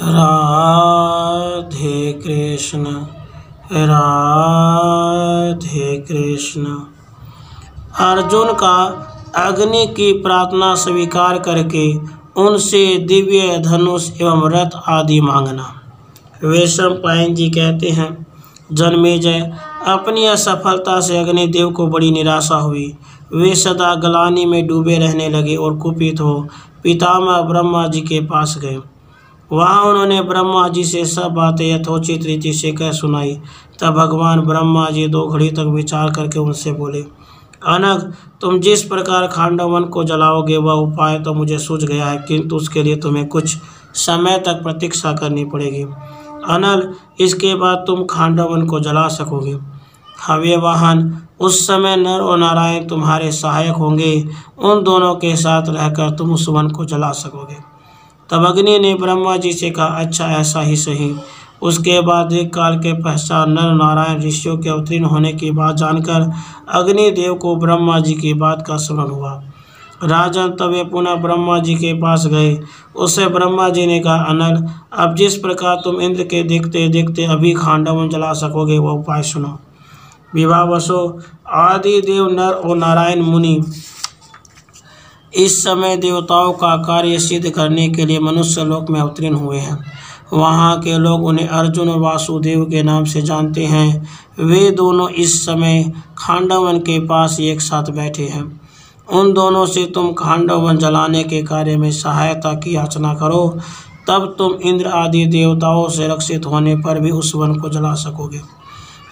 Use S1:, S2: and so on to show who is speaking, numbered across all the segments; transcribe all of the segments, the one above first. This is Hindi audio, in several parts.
S1: राधे कृष्ण राधे कृष्ण। अर्जुन का अग्नि की प्रार्थना स्वीकार करके उनसे दिव्य धनुष एवं रथ आदि मांगना। वैशंपायन जी कहते हैं, जन्मेजय, अपनी असफलता से अग्निदेव को बड़ी निराशा हुई। वे सदा ग्लानि में डूबे रहने लगे और कुपित हो पितामह ब्रह्मा जी के पास गए। वहाँ उन्होंने ब्रह्मा जी से सब बातें यथोचित रीति से कह सुनाई। तब भगवान ब्रह्मा जी 2 घड़ी तक विचार करके उनसे बोले, अनग, तुम जिस प्रकार खांडव वन को जलाओगे वह उपाय तो मुझे सूझ गया है, किंतु उसके लिए तुम्हें कुछ समय तक प्रतीक्षा करनी पड़ेगी। अनल, इसके बाद तुम खांडव वन को जला सकोगे। हव्य वाहन, उस समय नर और नारायण तुम्हारे सहायक होंगे। उन दोनों के साथ रहकर तुम उस वन को जला सकोगे। तब अग्नि ने ब्रह्मा जी से कहा, अच्छा, ऐसा ही सही। उसके बाद एक काल के पश्चात नर नारायण ऋषियों के अवतीर्ण होने की बात जानकर अग्निदेव को ब्रह्मा जी की बात का स्मरण हुआ। राजन, तब वे पुनः ब्रह्मा जी के पास गए। उससे ब्रह्मा जी ने कहा, अनल, अब जिस प्रकार तुम इंद्र के देखते देखते अभी खांडव जला सकोगे वह उपाय सुनो। विभावसो आदि देव नर और नारायण मुनि इस समय देवताओं का कार्य सिद्ध करने के लिए मनुष्य लोक में अवतीर्ण हुए हैं। वहाँ के लोग उन्हें अर्जुन और वासुदेव के नाम से जानते हैं। वे दोनों इस समय खांडव वन के पास एक साथ बैठे हैं। उन दोनों से तुम खांडव वन जलाने के कार्य में सहायता की याचना करो, तब तुम इंद्र आदि देवताओं से रक्षित होने पर भी उस वन को जला सकोगे।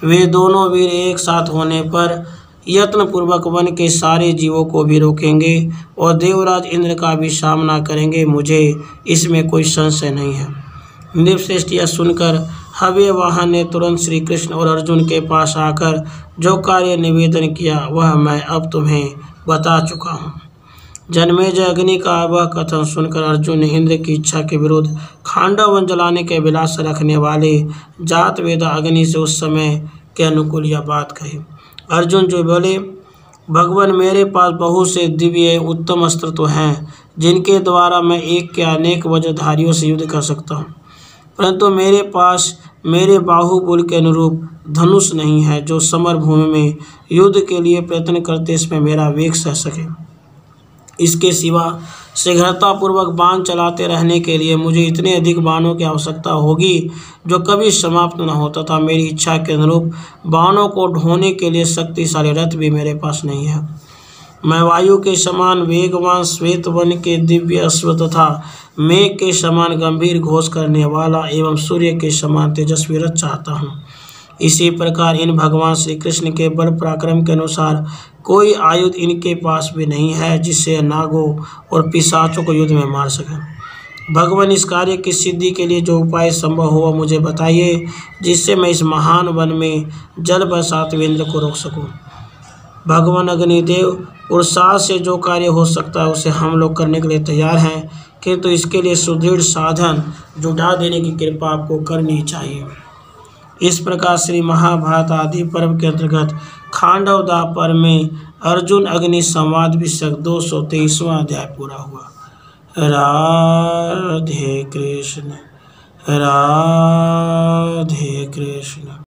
S1: वे दोनों वीर एक साथ होने पर यत्नपूर्वक वन के सारे जीवों को भी रोकेंगे और देवराज इंद्र का भी सामना करेंगे। मुझे इसमें कोई संशय नहीं है। नृपश्रेष्ठ यह सुनकर हव्य वाहन ने तुरंत श्री कृष्ण और अर्जुन के पास आकर जो कार्य निवेदन किया वह मैं अब तुम्हें बता चुका हूँ। जन्मेजय, अग्नि का वह कथन सुनकर अर्जुन ने इंद्र की इच्छा के विरुद्ध खांडव वन जलाने के अभिलाष रखने वाले जात वेदा अग्नि से उस समय के अनुकूल यह बात कही। अर्जुन जो बोले, भगवान, मेरे पास बहुत से दिव्य उत्तम अस्त्र तो हैं जिनके द्वारा मैं एक के अनेक वज्रधारियों से युद्ध कर सकता हूँ, परंतु मेरे पास मेरे बाहुबल के अनुरूप धनुष नहीं है जो समर भूमि में युद्ध के लिए प्रयत्न करते इसमें मेरा वेग सह सके। इसके सिवा शीघ्रतापूर्वक बाण चलाते रहने के लिए मुझे इतने अधिक बाणों की आवश्यकता होगी जो कभी समाप्त न हो, तथा मेरी इच्छा के अनुरूप बाणों को ढोने के लिए शक्तिशाली रथ भी मेरे पास नहीं है। मैं वायु के समान वेगवान श्वेत वन के दिव्य अश्व तथा मेघ के समान गंभीर घोष करने वाला एवं सूर्य के समान तेजस्वी रथ चाहता हूँ। इसी प्रकार इन भगवान श्री कृष्ण के बल पराक्रम के अनुसार कोई आयुध इनके पास भी नहीं है जिससे नागों और पिशाचों को युद्ध में मार सके। भगवान, इस कार्य की सिद्धि के लिए जो उपाय संभव हो वह मुझे बताइए, जिससे मैं इस महान वन में जल बरसात इंद्र को रोक सकूं। भगवान अग्निदेव, पुरुषार्थ से जो कार्य हो सकता है उसे हम लोग करने के लिए तैयार हैं, किंतु इसके लिए सुदृढ़ साधन जुटा देने की कृपा आपको करनी चाहिए। इस प्रकार श्री महाभारत आदि पर्व के अंतर्गत खांडव दाह पर्व में अर्जुन अग्नि संवाद विषयक 223वां अध्याय पूरा हुआ। राधे कृष्ण राधे कृष्ण।